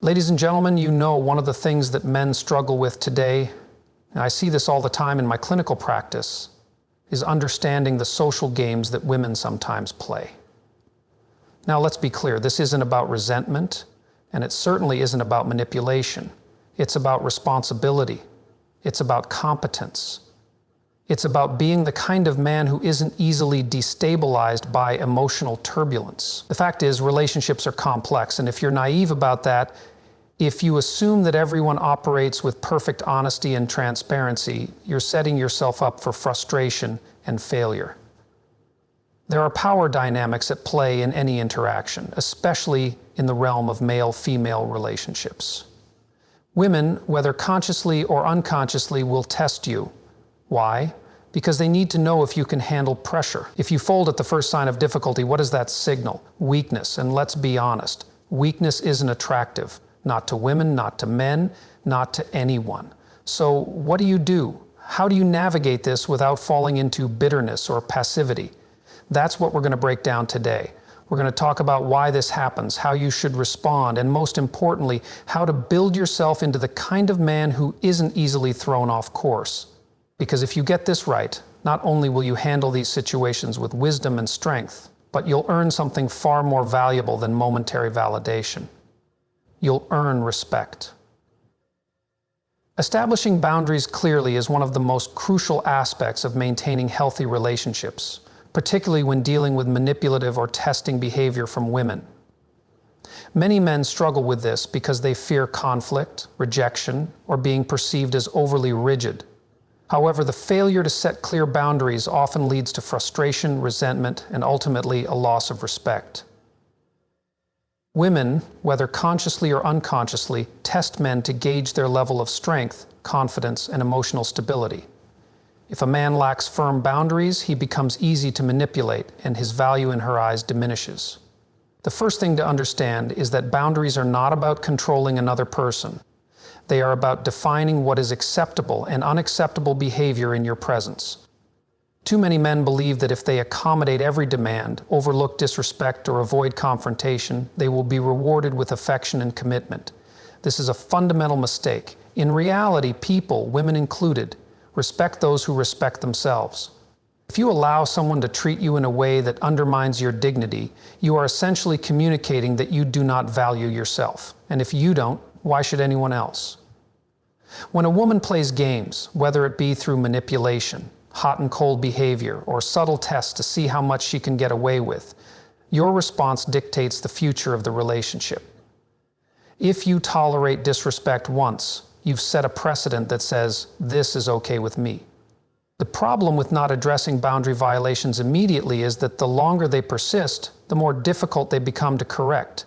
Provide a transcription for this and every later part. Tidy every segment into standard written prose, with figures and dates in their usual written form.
Ladies and gentlemen, you know one of the things that men struggle with today, and I see this all the time in my clinical practice, is understanding the social games that women sometimes play. Now let's be clear, this isn't about resentment, and it certainly isn't about manipulation. It's about responsibility. It's about competence. It's about being the kind of man who isn't easily destabilized by emotional turbulence. The fact is, relationships are complex, and if you're naive about that, if you assume that everyone operates with perfect honesty and transparency, you're setting yourself up for frustration and failure. There are power dynamics at play in any interaction, especially in the realm of male-female relationships. Women, whether consciously or unconsciously, will test you. Why? Because they need to know if you can handle pressure. If you fold at the first sign of difficulty, what does that signal? Weakness. And let's be honest, weakness isn't attractive. Not to women, not to men, not to anyone. So what do? How do you navigate this without falling into bitterness or passivity? That's what we're going to break down today. We're going to talk about why this happens, how you should respond, and most importantly, how to build yourself into the kind of man who isn't easily thrown off course. Because if you get this right, not only will you handle these situations with wisdom and strength, but you'll earn something far more valuable than momentary validation. You'll earn respect. Establishing boundaries clearly is one of the most crucial aspects of maintaining healthy relationships, particularly when dealing with manipulative or testing behavior from women. Many men struggle with this because they fear conflict, rejection, or being perceived as overly rigid. However, the failure to set clear boundaries often leads to frustration, resentment, and ultimately a loss of respect. Women, whether consciously or unconsciously, test men to gauge their level of strength, confidence, and emotional stability. If a man lacks firm boundaries, he becomes easy to manipulate, and his value in her eyes diminishes. The first thing to understand is that boundaries are not about controlling another person. They are about defining what is acceptable and unacceptable behavior in your presence. Too many men believe that if they accommodate every demand, overlook disrespect, or avoid confrontation, they will be rewarded with affection and commitment. This is a fundamental mistake. In reality, people, women included, respect those who respect themselves. If you allow someone to treat you in a way that undermines your dignity, you are essentially communicating that you do not value yourself. And if you don't, why should anyone else? When a woman plays games, whether it be through manipulation, hot and cold behavior, or subtle tests to see how much she can get away with, your response dictates the future of the relationship. If you tolerate disrespect once, you've set a precedent that says, this is okay with me. The problem with not addressing boundary violations immediately is that the longer they persist, the more difficult they become to correct.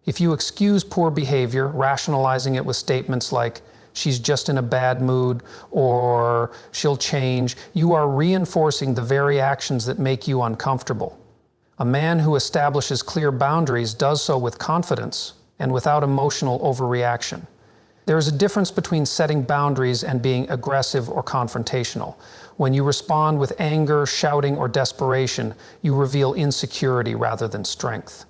If you excuse poor behavior, rationalizing it with statements like, she's just in a bad mood, or she'll change, you are reinforcing the very actions that make you uncomfortable. A man who establishes clear boundaries does so with confidence and without emotional overreaction. There is a difference between setting boundaries and being aggressive or confrontational. When you respond with anger, shouting, or desperation, you reveal insecurity rather than strength.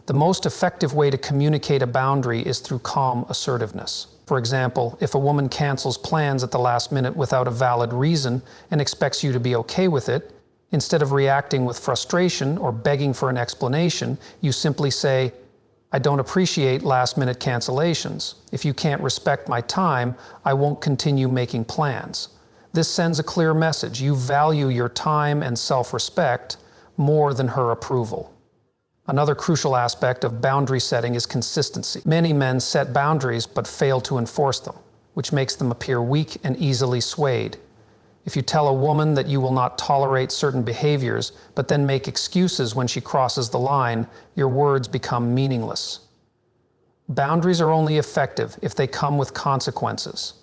The most effective way to communicate a boundary is through calm assertiveness. For example, if a woman cancels plans at the last minute without a valid reason and expects you to be okay with it, instead of reacting with frustration or begging for an explanation, you simply say, I don't appreciate last-minute cancellations. If you can't respect my time, I won't continue making plans. This sends a clear message. You value your time and self-respect more than her approval. Another crucial aspect of boundary setting is consistency. Many men set boundaries but fail to enforce them, which makes them appear weak and easily swayed. If you tell a woman that you will not tolerate certain behaviors, but then make excuses when she crosses the line, your words become meaningless. Boundaries are only effective if they come with consequences.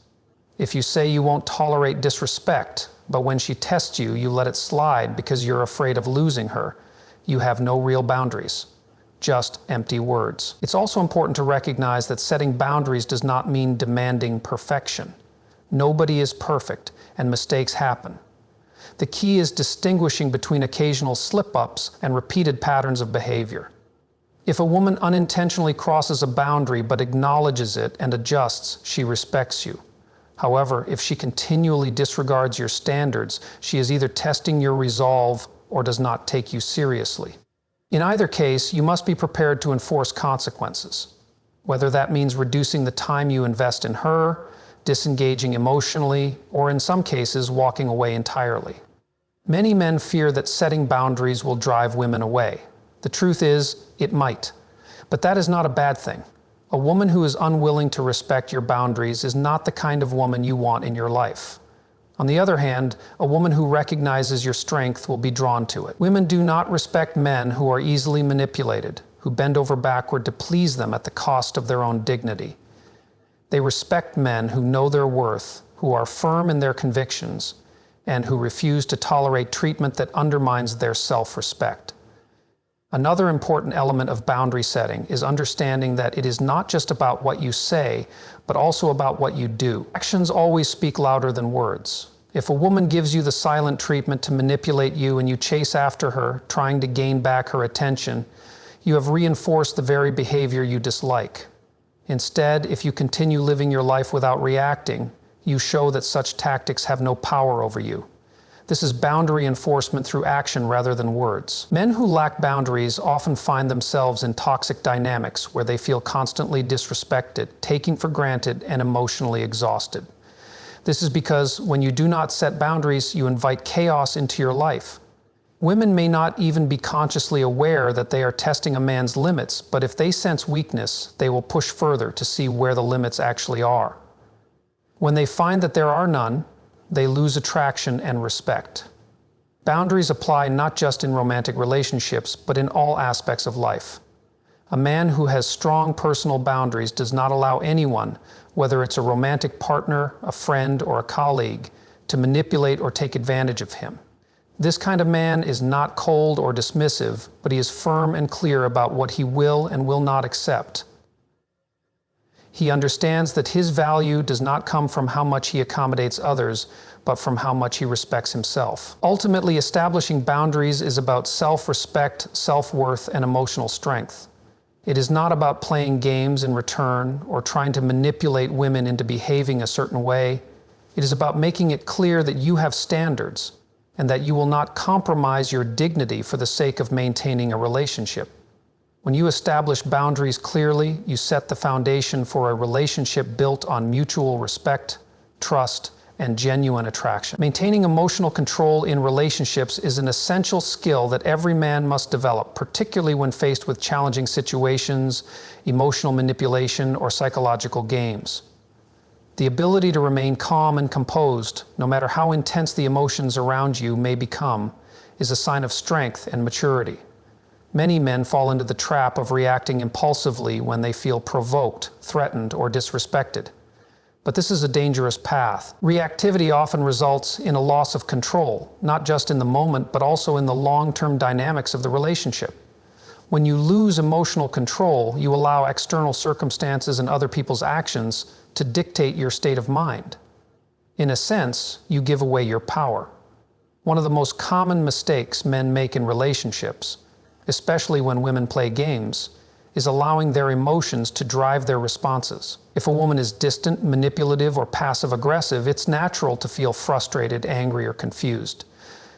If you say you won't tolerate disrespect, but when she tests you, you let it slide because you're afraid of losing her, you have no real boundaries, just empty words. It's also important to recognize that setting boundaries does not mean demanding perfection. Nobody is perfect, and mistakes happen. The key is distinguishing between occasional slip-ups and repeated patterns of behavior. If a woman unintentionally crosses a boundary but acknowledges it and adjusts, she respects you. However, if she continually disregards your standards, she is either testing your resolve or does not take you seriously. In either case, you must be prepared to enforce consequences, whether that means reducing the time you invest in her, disengaging emotionally, or in some cases, walking away entirely. Many men fear that setting boundaries will drive women away. The truth is, it might. But that is not a bad thing. A woman who is unwilling to respect your boundaries is not the kind of woman you want in your life. On the other hand, a woman who recognizes your strength will be drawn to it. Women do not respect men who are easily manipulated, who bend over backward to please them at the cost of their own dignity. They respect men who know their worth, who are firm in their convictions, and who refuse to tolerate treatment that undermines their self-respect. Another important element of boundary setting is understanding that it is not just about what you say, but also about what you do. Actions always speak louder than words. If a woman gives you the silent treatment to manipulate you and you chase after her, trying to gain back her attention, you have reinforced the very behavior you dislike. Instead, if you continue living your life without reacting, you show that such tactics have no power over you. This is boundary enforcement through action rather than words. Men who lack boundaries often find themselves in toxic dynamics where they feel constantly disrespected, taken for granted, and emotionally exhausted. This is because when you do not set boundaries, you invite chaos into your life. Women may not even be consciously aware that they are testing a man's limits, but if they sense weakness, they will push further to see where the limits actually are. When they find that there are none, they lose attraction and respect. Boundaries apply not just in romantic relationships, but in all aspects of life. A man who has strong personal boundaries does not allow anyone, whether it's a romantic partner, a friend, or a colleague, to manipulate or take advantage of him. This kind of man is not cold or dismissive, but he is firm and clear about what he will and will not accept. He understands that his value does not come from how much he accommodates others, but from how much he respects himself. Ultimately, establishing boundaries is about self-respect, self-worth, and emotional strength. It is not about playing games in return or trying to manipulate women into behaving a certain way. It is about making it clear that you have standards and that you will not compromise your dignity for the sake of maintaining a relationship. When you establish boundaries clearly, you set the foundation for a relationship built on mutual respect, trust, and genuine attraction. Maintaining emotional control in relationships is an essential skill that every man must develop, particularly when faced with challenging situations, emotional manipulation, or psychological games. The ability to remain calm and composed, no matter how intense the emotions around you may become, is a sign of strength and maturity. Many men fall into the trap of reacting impulsively when they feel provoked, threatened, or disrespected. But this is a dangerous path. Reactivity often results in a loss of control, not just in the moment, but also in the long-term dynamics of the relationship. When you lose emotional control, you allow external circumstances and other people's actions to dictate your state of mind. In a sense, you give away your power. One of the most common mistakes men make in relationships, especially when women play games, is allowing their emotions to drive their responses. If a woman is distant, manipulative, or passive-aggressive, it's natural to feel frustrated, angry, or confused.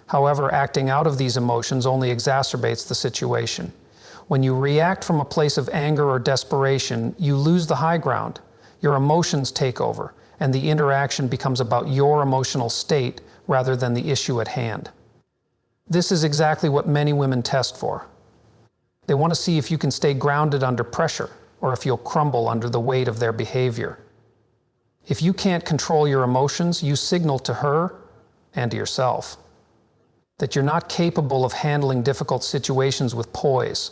However, acting out of these emotions only exacerbates the situation. When you react from a place of anger or desperation, you lose the high ground. Your emotions take over, and the interaction becomes about your emotional state rather than the issue at hand. This is exactly what many women test for. They want to see if you can stay grounded under pressure, or if you'll crumble under the weight of their behavior. If you can't control your emotions, you signal to her and to yourself that you're not capable of handling difficult situations with poise.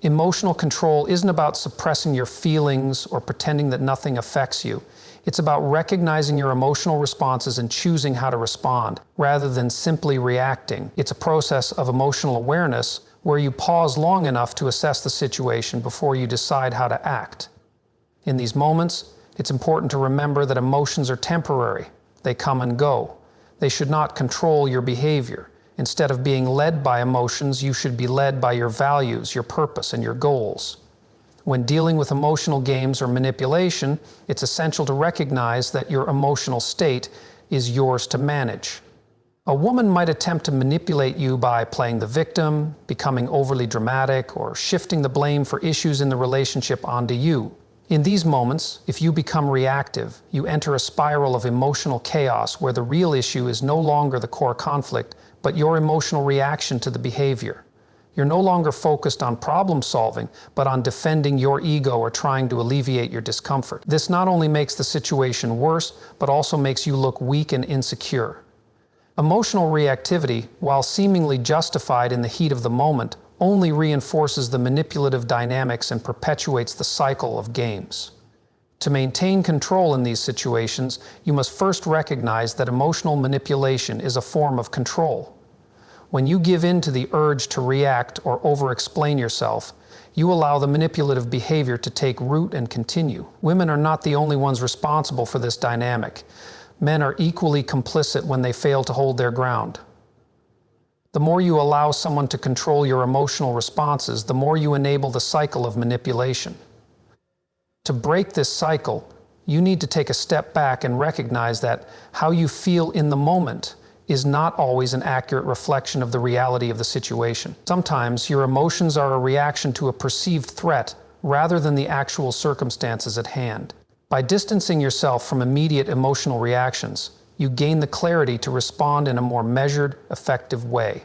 Emotional control isn't about suppressing your feelings or pretending that nothing affects you. It's about recognizing your emotional responses and choosing how to respond, rather than simply reacting. It's a process of emotional awareness where you pause long enough to assess the situation before you decide how to act. In these moments, it's important to remember that emotions are temporary. They come and go. They should not control your behavior. Instead of being led by emotions, you should be led by your values, your purpose, and your goals. When dealing with emotional games or manipulation, it's essential to recognize that your emotional state is yours to manage. A woman might attempt to manipulate you by playing the victim, becoming overly dramatic, or shifting the blame for issues in the relationship onto you. In these moments, if you become reactive, you enter a spiral of emotional chaos where the real issue is no longer the core conflict, but your emotional reaction to the behavior. You're no longer focused on problem solving, but on defending your ego or trying to alleviate your discomfort. This not only makes the situation worse, but also makes you look weak and insecure. Emotional reactivity, while seemingly justified in the heat of the moment, only reinforces the manipulative dynamics and perpetuates the cycle of games. To maintain control in these situations, you must first recognize that emotional manipulation is a form of control. When you give in to the urge to react or over-explain yourself, you allow the manipulative behavior to take root and continue. Women are not the only ones responsible for this dynamic. Men are equally complicit when they fail to hold their ground. The more you allow someone to control your emotional responses, the more you enable the cycle of manipulation. To break this cycle, you need to take a step back and recognize that how you feel in the moment is not always an accurate reflection of the reality of the situation. Sometimes your emotions are a reaction to a perceived threat rather than the actual circumstances at hand. By distancing yourself from immediate emotional reactions, you gain the clarity to respond in a more measured, effective way.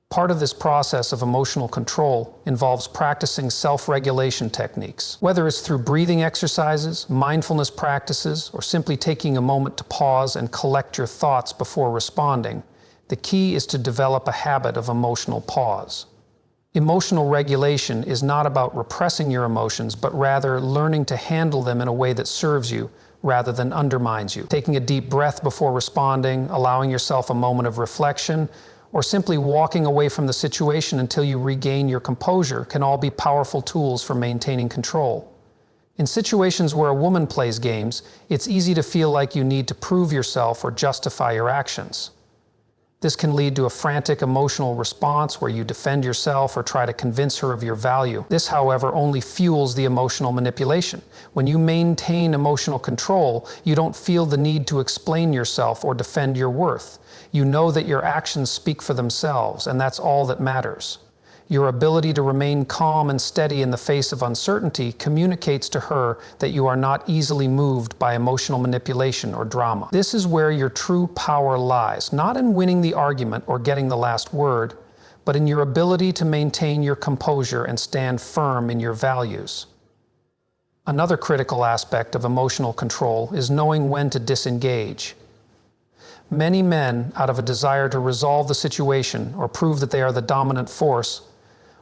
Part of this process of emotional control involves practicing self-regulation techniques. Whether it's through breathing exercises, mindfulness practices, or simply taking a moment to pause and collect your thoughts before responding, the key is to develop a habit of emotional pause. Emotional regulation is not about repressing your emotions, but rather learning to handle them in a way that serves you rather than undermines you. Taking a deep breath before responding, allowing yourself a moment of reflection, or simply walking away from the situation until you regain your composure can all be powerful tools for maintaining control. In situations where a woman plays games, it's easy to feel like you need to prove yourself or justify your actions. This can lead to a frantic emotional response where you defend yourself or try to convince her of your value. This, however, only fuels the emotional manipulation. When you maintain emotional control, you don't feel the need to explain yourself or defend your worth. You know that your actions speak for themselves, and that's all that matters. Your ability to remain calm and steady in the face of uncertainty communicates to her that you are not easily moved by emotional manipulation or drama. This is where your true power lies, not in winning the argument or getting the last word, but in your ability to maintain your composure and stand firm in your values. Another critical aspect of emotional control is knowing when to disengage. Many men, out of a desire to resolve the situation or prove that they are the dominant force,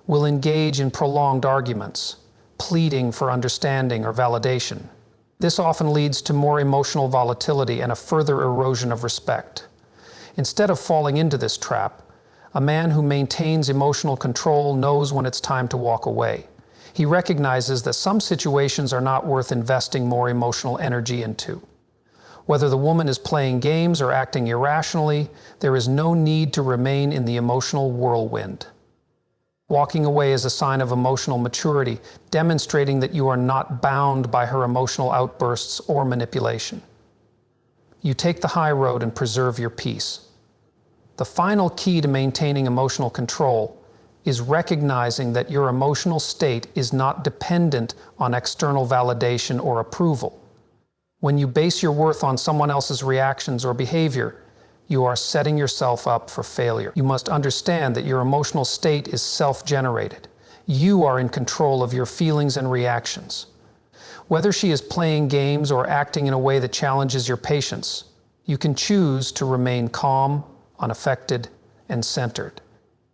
will engage in prolonged arguments, pleading for understanding or validation. This often leads to more emotional volatility and a further erosion of respect. Instead of falling into this trap, a man who maintains emotional control knows when it's time to walk away. He recognizes that some situations are not worth investing more emotional energy into. Whether the woman is playing games or acting irrationally, there is no need to remain in the emotional whirlwind. Walking away is a sign of emotional maturity, demonstrating that you are not bound by her emotional outbursts or manipulation. You take the high road and preserve your peace. The final key to maintaining emotional control is recognizing that your emotional state is not dependent on external validation or approval. When you base your worth on someone else's reactions or behavior, you are setting yourself up for failure. You must understand that your emotional state is self-generated. You are in control of your feelings and reactions. Whether she is playing games or acting in a way that challenges your patience, you can choose to remain calm, unaffected, and centered.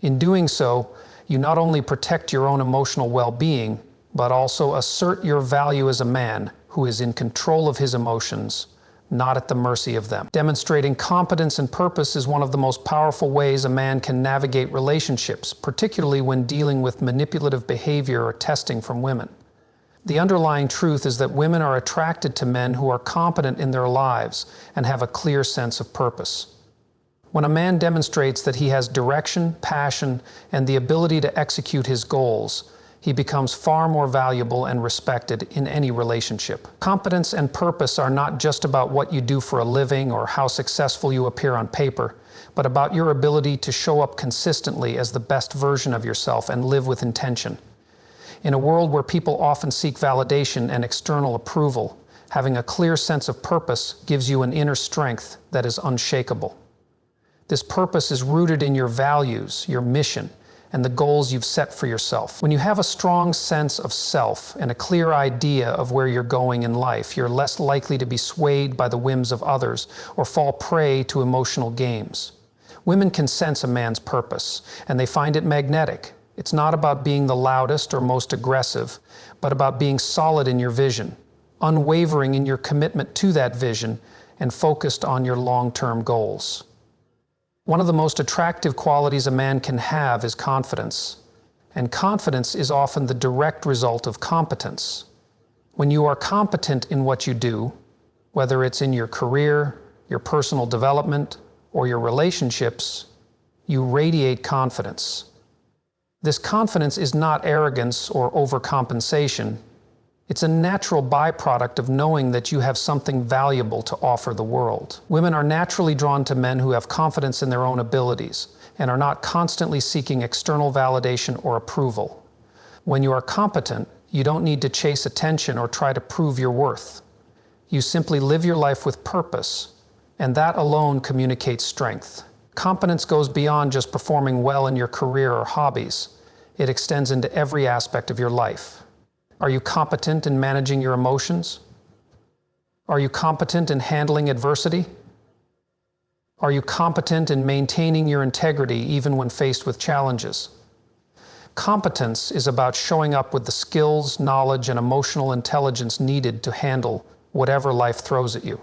In doing so, you not only protect your own emotional well-being, but also assert your value as a man who is in control of his emotions, not at the mercy of them. Demonstrating competence and purpose is one of the most powerful ways a man can navigate relationships, particularly when dealing with manipulative behavior or testing from women. The underlying truth is that women are attracted to men who are competent in their lives and have a clear sense of purpose. When a man demonstrates that he has direction, passion, and the ability to execute his goals, he becomes far more valuable and respected in any relationship. Competence and purpose are not just about what you do for a living or how successful you appear on paper, but about your ability to show up consistently as the best version of yourself and live with intention. In a world where people often seek validation and external approval, having a clear sense of purpose gives you an inner strength that is unshakable. This purpose is rooted in your values, your mission, and the goals you've set for yourself. When you have a strong sense of self and a clear idea of where you're going in life, you're less likely to be swayed by the whims of others or fall prey to emotional games. Women can sense a man's purpose, and they find it magnetic. It's not about being the loudest or most aggressive, but about being solid in your vision, unwavering in your commitment to that vision, and focused on your long-term goals. One of the most attractive qualities a man can have is confidence, and confidence is often the direct result of competence. When you are competent in what you do, whether it's in your career, your personal development, or your relationships, you radiate confidence. This confidence is not arrogance or overcompensation. It's a natural byproduct of knowing that you have something valuable to offer the world. Women are naturally drawn to men who have confidence in their own abilities and are not constantly seeking external validation or approval. When you are competent, you don't need to chase attention or try to prove your worth. You simply live your life with purpose, and that alone communicates strength. Competence goes beyond just performing well in your career or hobbies. It extends into every aspect of your life. Are you competent in managing your emotions? Are you competent in handling adversity? Are you competent in maintaining your integrity even when faced with challenges? Competence is about showing up with the skills, knowledge, and emotional intelligence needed to handle whatever life throws at you.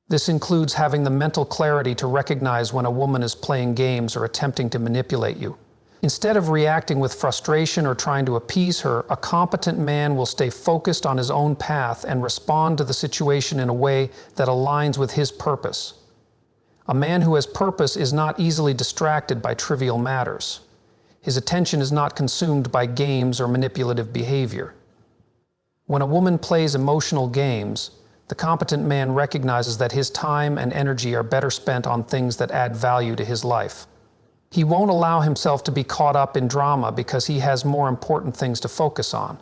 This includes having the mental clarity to recognize when a woman is playing games or attempting to manipulate you. Instead of reacting with frustration or trying to appease her, a competent man will stay focused on his own path and respond to the situation in a way that aligns with his purpose. A man who has purpose is not easily distracted by trivial matters. His attention is not consumed by games or manipulative behavior. When a woman plays emotional games, the competent man recognizes that his time and energy are better spent on things that add value to his life. He won't allow himself to be caught up in drama because he has more important things to focus on.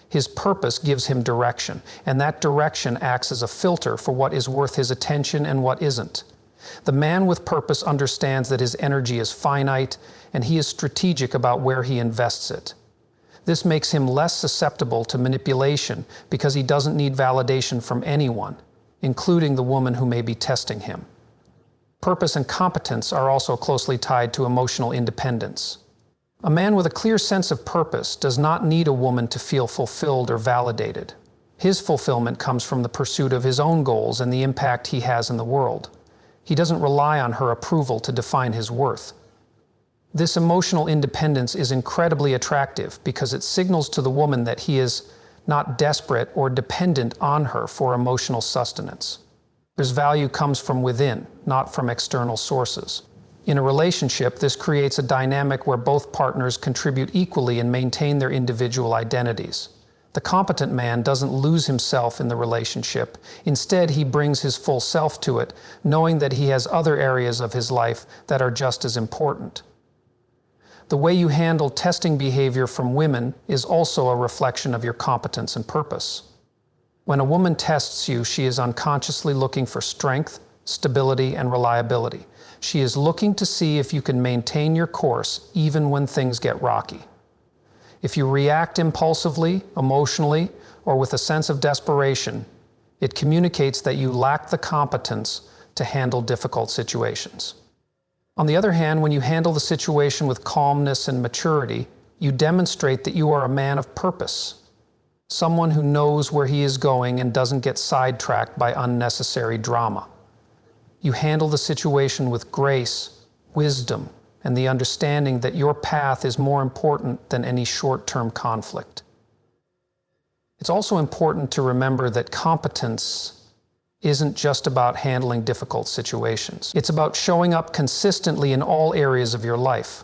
His purpose gives him direction, and that direction acts as a filter for what is worth his attention and what isn't. The man with purpose understands that his energy is finite, and he is strategic about where he invests it. This makes him less susceptible to manipulation because he doesn't need validation from anyone, including the woman who may be testing him. Purpose and competence are also closely tied to emotional independence. A man with a clear sense of purpose does not need a woman to feel fulfilled or validated. His fulfillment comes from the pursuit of his own goals and the impact he has in the world. He doesn't rely on her approval to define his worth. This emotional independence is incredibly attractive because it signals to the woman that he is not desperate or dependent on her for emotional sustenance. His value comes from within, not from external sources. In a relationship, this creates a dynamic where both partners contribute equally and maintain their individual identities. The competent man doesn't lose himself in the relationship. Instead, he brings his full self to it, knowing that he has other areas of his life that are just as important. The way you handle testing behavior from women is also a reflection of your competence and purpose. When a woman tests you, she is unconsciously looking for strength, stability, and reliability. She is looking to see if you can maintain your course even when things get rocky. If you react impulsively, emotionally, or with a sense of desperation, it communicates that you lack the competence to handle difficult situations. On the other hand, when you handle the situation with calmness and maturity, you demonstrate that you are a man of purpose. Someone who knows where he is going and doesn't get sidetracked by unnecessary drama. You handle the situation with grace, wisdom, and the understanding that your path is more important than any short-term conflict. It's also important to remember that competence isn't just about handling difficult situations. It's about showing up consistently in all areas of your life.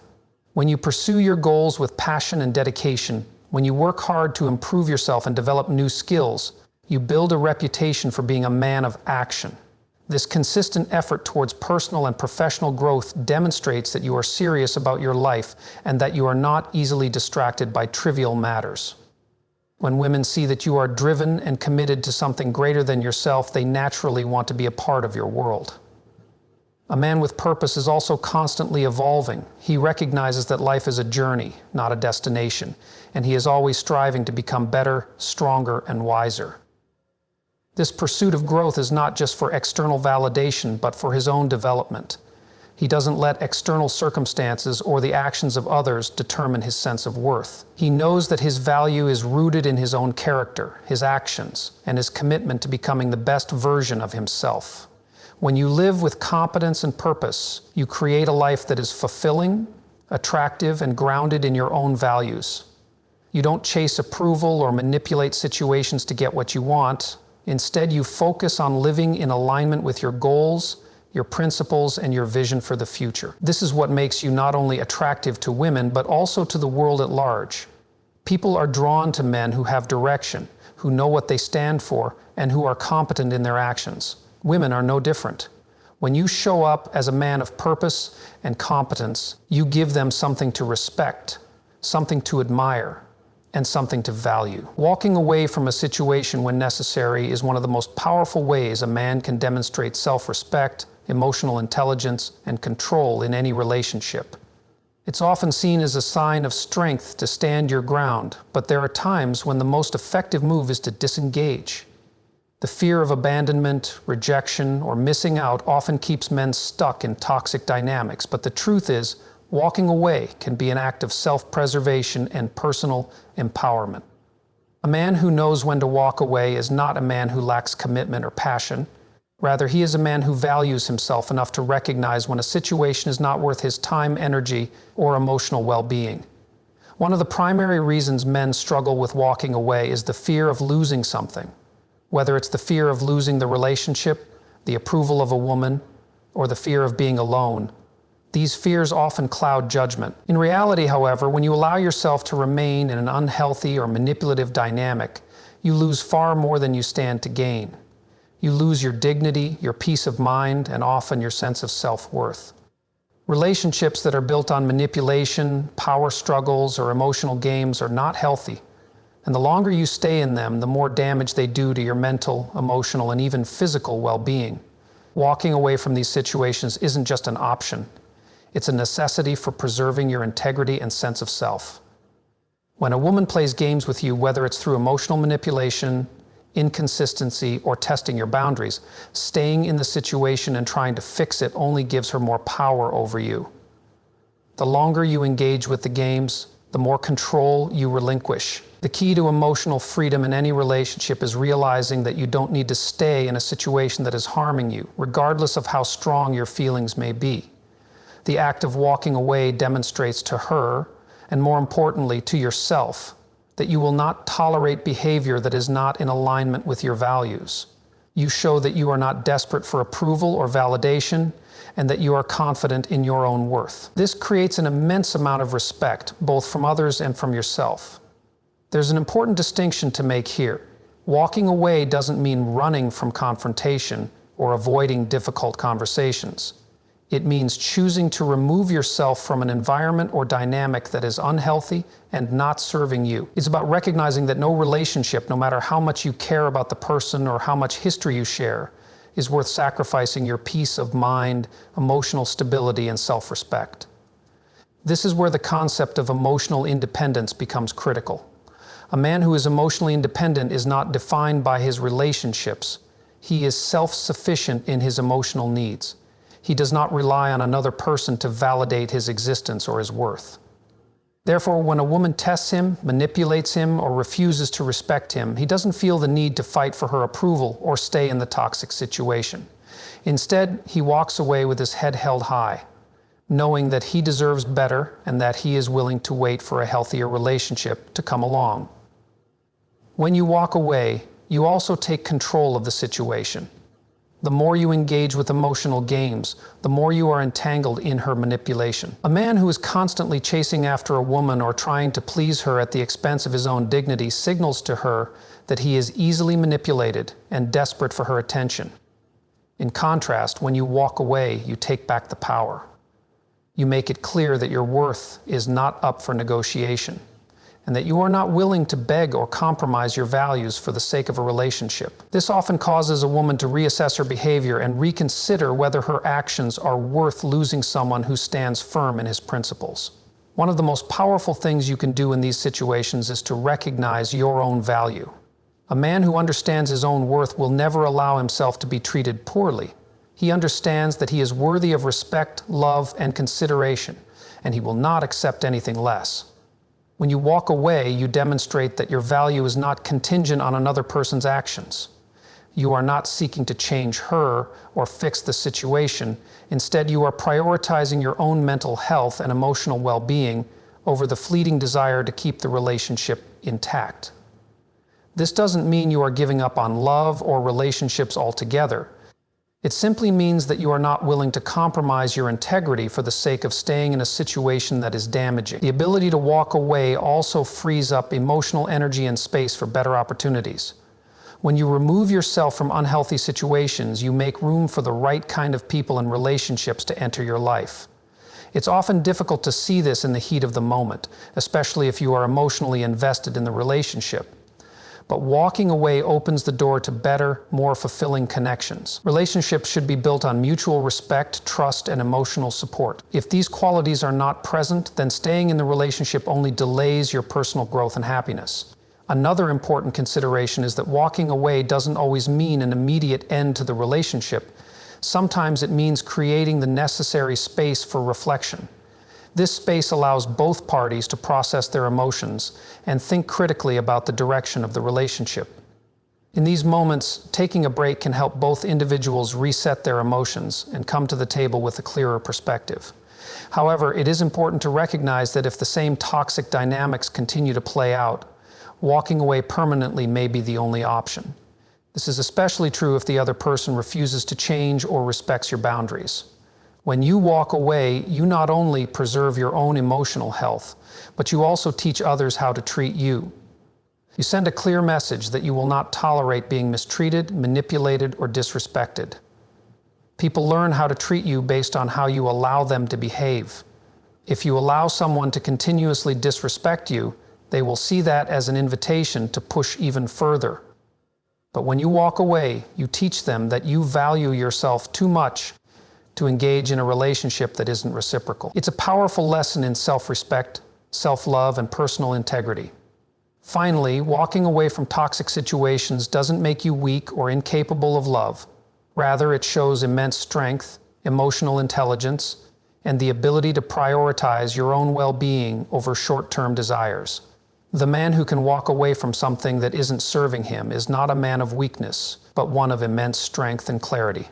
When you pursue your goals with passion and dedication, when you work hard to improve yourself and develop new skills, you build a reputation for being a man of action. This consistent effort towards personal and professional growth demonstrates that you are serious about your life and that you are not easily distracted by trivial matters. When women see that you are driven and committed to something greater than yourself, they naturally want to be a part of your world. A man with purpose is also constantly evolving. He recognizes that life is a journey, not a destination, and he is always striving to become better, stronger, and wiser. This pursuit of growth is not just for external validation, but for his own development. He doesn't let external circumstances or the actions of others determine his sense of worth. He knows that his value is rooted in his own character, his actions, and his commitment to becoming the best version of himself. When you live with competence and purpose, you create a life that is fulfilling, attractive, and grounded in your own values. You don't chase approval or manipulate situations to get what you want. Instead, you focus on living in alignment with your goals, your principles, and your vision for the future. This is what makes you not only attractive to women, but also to the world at large. People are drawn to men who have direction, who know what they stand for, and who are competent in their actions. Women are no different. When you show up as a man of purpose and competence, you give them something to respect, something to admire, and something to value. Walking away from a situation when necessary is one of the most powerful ways a man can demonstrate self-respect, emotional intelligence, and control in any relationship. It's often seen as a sign of strength to stand your ground, but there are times when the most effective move is to disengage. The fear of abandonment, rejection, or missing out often keeps men stuck in toxic dynamics, but the truth is, walking away can be an act of self-preservation and personal empowerment. A man who knows when to walk away is not a man who lacks commitment or passion. Rather, he is a man who values himself enough to recognize when a situation is not worth his time, energy, or emotional well-being. One of the primary reasons men struggle with walking away is the fear of losing something. Whether it's the fear of losing the relationship, the approval of a woman, or the fear of being alone, these fears often cloud judgment. In reality, however, when you allow yourself to remain in an unhealthy or manipulative dynamic, you lose far more than you stand to gain. You lose your dignity, your peace of mind, and often your sense of self-worth. Relationships that are built on manipulation, power struggles, or emotional games are not healthy. And the longer you stay in them, the more damage they do to your mental, emotional, and even physical well-being. Walking away from these situations isn't just an option. It's a necessity for preserving your integrity and sense of self. When a woman plays games with you, whether it's through emotional manipulation, inconsistency, or testing your boundaries, staying in the situation and trying to fix it only gives her more power over you. The longer you engage with the games, the more control you relinquish. The key to emotional freedom in any relationship is realizing that you don't need to stay in a situation that is harming you, regardless of how strong your feelings may be. The act of walking away demonstrates to her, and more importantly to yourself, that you will not tolerate behavior that is not in alignment with your values. You show that you are not desperate for approval or validation, and that you are confident in your own worth. This creates an immense amount of respect, both from others and from yourself. There's an important distinction to make here. Walking away doesn't mean running from confrontation or avoiding difficult conversations. It means choosing to remove yourself from an environment or dynamic that is unhealthy and not serving you. It's about recognizing that no relationship, no matter how much you care about the person or how much history you share, is worth sacrificing your peace of mind, emotional stability, and self-respect. This is where the concept of emotional independence becomes critical. A man who is emotionally independent is not defined by his relationships. He is self-sufficient in his emotional needs. He does not rely on another person to validate his existence or his worth. Therefore, when a woman tests him, manipulates him, or refuses to respect him, he doesn't feel the need to fight for her approval or stay in the toxic situation. Instead, he walks away with his head held high, knowing that he deserves better and that he is willing to wait for a healthier relationship to come along. When you walk away, you also take control of the situation. The more you engage with emotional games, the more you are entangled in her manipulation. A man who is constantly chasing after a woman or trying to please her at the expense of his own dignity signals to her that he is easily manipulated and desperate for her attention. In contrast, when you walk away, you take back the power. You make it clear that your worth is not up for negotiation, and that you are not willing to beg or compromise your values for the sake of a relationship. This often causes a woman to reassess her behavior and reconsider whether her actions are worth losing someone who stands firm in his principles. One of the most powerful things you can do in these situations is to recognize your own value. A man who understands his own worth will never allow himself to be treated poorly. He understands that he is worthy of respect, love, and consideration, and he will not accept anything less. When you walk away, you demonstrate that your value is not contingent on another person's actions. You are not seeking to change her or fix the situation. Instead, you are prioritizing your own mental health and emotional well-being over the fleeting desire to keep the relationship intact. This doesn't mean you are giving up on love or relationships altogether. It simply means that you are not willing to compromise your integrity for the sake of staying in a situation that is damaging. The ability to walk away also frees up emotional energy and space for better opportunities. When you remove yourself from unhealthy situations, you make room for the right kind of people and relationships to enter your life. It's often difficult to see this in the heat of the moment, especially if you are emotionally invested in the relationship. But walking away opens the door to better, more fulfilling connections. Relationships should be built on mutual respect, trust, and emotional support. If these qualities are not present, then staying in the relationship only delays your personal growth and happiness. Another important consideration is that walking away doesn't always mean an immediate end to the relationship. Sometimes it means creating the necessary space for reflection. This space allows both parties to process their emotions and think critically about the direction of the relationship. In these moments, taking a break can help both individuals reset their emotions and come to the table with a clearer perspective. However, it is important to recognize that if the same toxic dynamics continue to play out, walking away permanently may be the only option. This is especially true if the other person refuses to change or respects your boundaries. When you walk away, you not only preserve your own emotional health, but you also teach others how to treat you. You send a clear message that you will not tolerate being mistreated, manipulated, or disrespected. People learn how to treat you based on how you allow them to behave. If you allow someone to continuously disrespect you, they will see that as an invitation to push even further. But when you walk away, you teach them that you value yourself too much to engage in a relationship that isn't reciprocal. It's a powerful lesson in self-respect, self-love, and personal integrity. Finally, walking away from toxic situations doesn't make you weak or incapable of love. Rather, it shows immense strength, emotional intelligence, and the ability to prioritize your own well-being over short-term desires. The man who can walk away from something that isn't serving him is not a man of weakness, but one of immense strength and clarity.